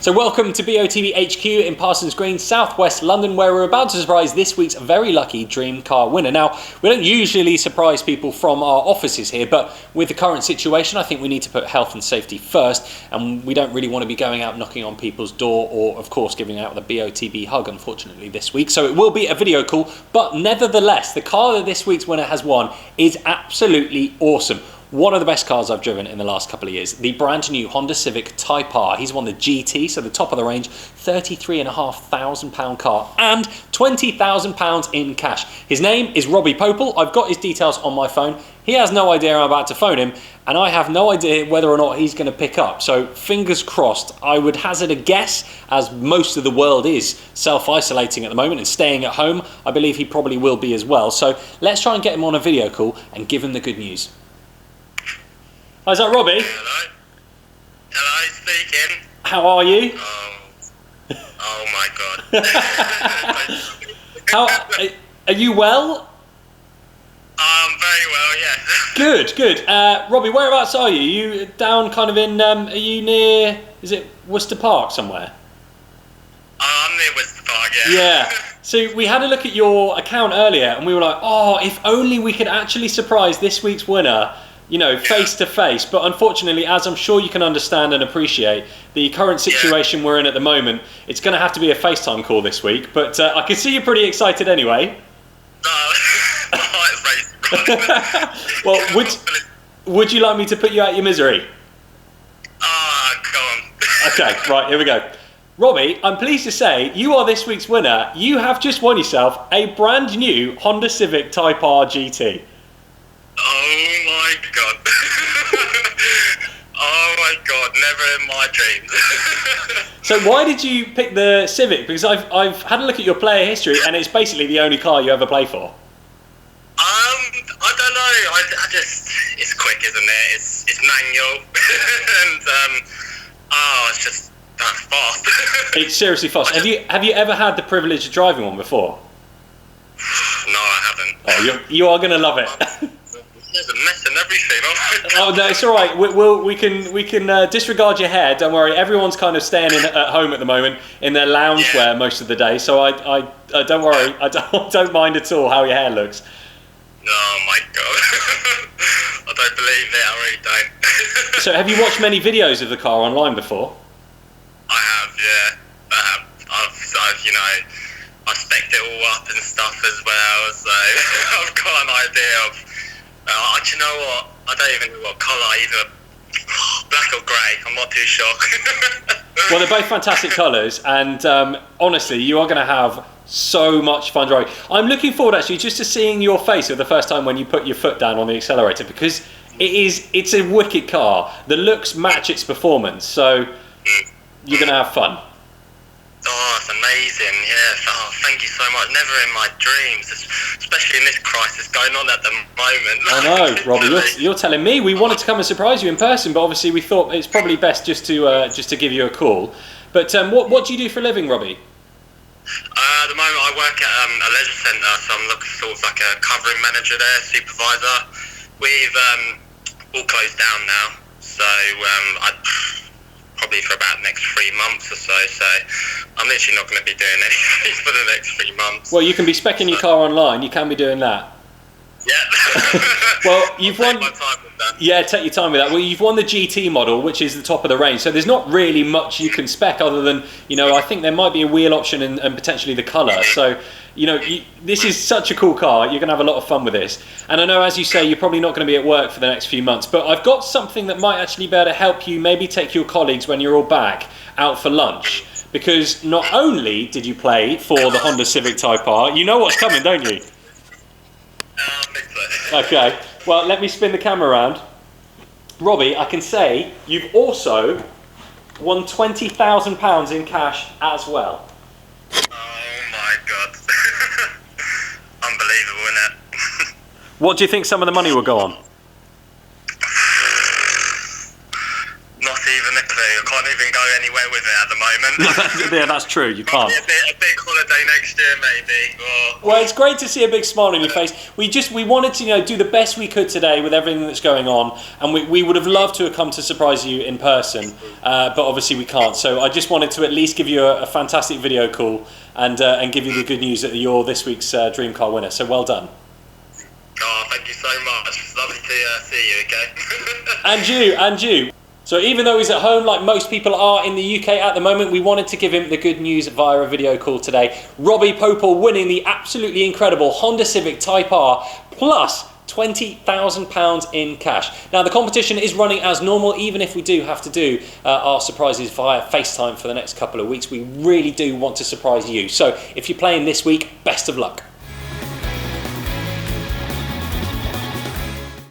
So welcome to BOTB HQ in Parsons Green, southwest London, where we're about to surprise this week's very lucky dream car winner. Now, we don't usually surprise people from our offices here, but with the current situation, I think we need to put health and safety first, and we don't really want to be going out knocking on people's door or, of course, giving out the BOTB hug, unfortunately, this week. So it will be a video call, but nevertheless, the car that this week's winner has won is absolutely awesome. One of the best cars I've driven in the last couple of years, the brand new Honda Civic Type R. He's won the GT, so the top of the range, £33,500 car and £20,000 in cash. His name is Robbie Pople. I've got his details on my phone. He has no idea I'm about to phone him, and I have no idea whether or not he's going to pick up. So fingers crossed. I would hazard a guess, as most of the world is self-isolating at the moment and staying at home. I believe he probably will be as well. So let's try and get him on a video call and give him the good news. Hi, is that Robbie? Hello? Hello, speaking. How are you? Oh my god. How are you well? Very well, yes. Good, good. Robbie, whereabouts are you? You down kind of in, are you near, is it Worcester Park somewhere? I'm near Worcester Park, yeah. Yeah. So we had a look at your account earlier and we were like, oh, if only we could actually surprise this week's winner, you know, face to face. But unfortunately, as I'm sure you can understand and appreciate, the current situation we're in at the moment, it's going to have to be a FaceTime call this week. But I can see you're pretty excited anyway. Well, would you like me to put you out your misery? Go on. Okay, right, here we go. Robbie, I'm pleased to say you are this week's winner. You have just won yourself a brand new Honda Civic Type R GT. Oh my god. Oh my god, never in my dreams. So why did you pick the Civic? Because I've had a look at your player history and it's basically the only car you ever play for. I don't know. I just, it's quick, isn't it? It's manual, and it's just fast. It's seriously fast. Have you ever had the privilege of driving one before? No, I haven't. Oh, you are going to love it. There's a mess and everything. Oh no, it's all right. We can disregard your hair. Don't worry. Everyone's kind of staying at home at the moment in their loungewear most of the day. So I don't worry. I don't mind at all how your hair looks. Oh my god. I don't believe it. I really don't. So have you watched many videos of the car online before? I have, yeah. I've you know, I specced it all up and stuff as well. So I've got an idea of. Do you know what? I don't even know what colour, either black or grey. I'm not too sure. Well, they're both fantastic colours, and honestly, you are going to have so much fun driving. I'm looking forward actually just to seeing your face for the first time when you put your foot down on the accelerator, because it's a wicked car. The looks match its performance, so you're going to have fun. Oh, it's amazing, yes. Oh, thank you so much. Never in my dreams, especially in this crisis going on at the moment. I know, Robbie, you're telling me. We wanted to come and surprise you in person, but obviously we thought it's probably best just to give you a call. But what do you do for a living, Robbie? At the moment I work at a leisure centre, so I'm looking sort of like a covering manager there, supervisor. We've all closed down now, so probably for about the next 3 months or so, so I'm literally not going to be doing anything for the next 3 months. Well, you can be speccing your car online, you can be doing that. Yeah. Well, you've won. Take my time with that. Yeah, take your time with that. Well, you've won the GT model, which is the top of the range, so there's not really much you can spec other than, you know, I think there might be a wheel option and potentially the colour. So, you know, this is such a cool car. You're going to have a lot of fun with this. And I know, as you say, you're probably not going to be at work for the next few months, but I've got something that might actually be able to help you maybe take your colleagues when you're all back out for lunch. Because not only did you play for the Honda Civic Type R, you know what's coming, don't you? I think so. Okay, well, let me spin the camera around. Robbie, I can say you've also won £20,000 in cash as well. Oh my god. Unbelievable, isn't it? What do you think some of the money will go on? Not even a clue. I can't even go anywhere with it at the moment. Yeah, that's true. You can't. A big holiday next year, maybe. Or... Well, it's great to see a big smile on your face. We wanted to do the best we could today with everything that's going on, and we would have loved to have come to surprise you in person, but obviously we can't. So I just wanted to at least give you a fantastic video call and give you the good news that you're this week's dream car winner. So well done. Oh, thank you so much. It's lovely to see you again. And you. So even though he's at home, like most people are in the UK at the moment, we wanted to give him the good news via a video call today. Robbie Pople winning the absolutely incredible Honda Civic Type R plus £20,000 in cash. Now the competition is running as normal, even if we do have to do our surprises via FaceTime for the next couple of weeks. We really do want to surprise you. So if you're playing this week, best of luck.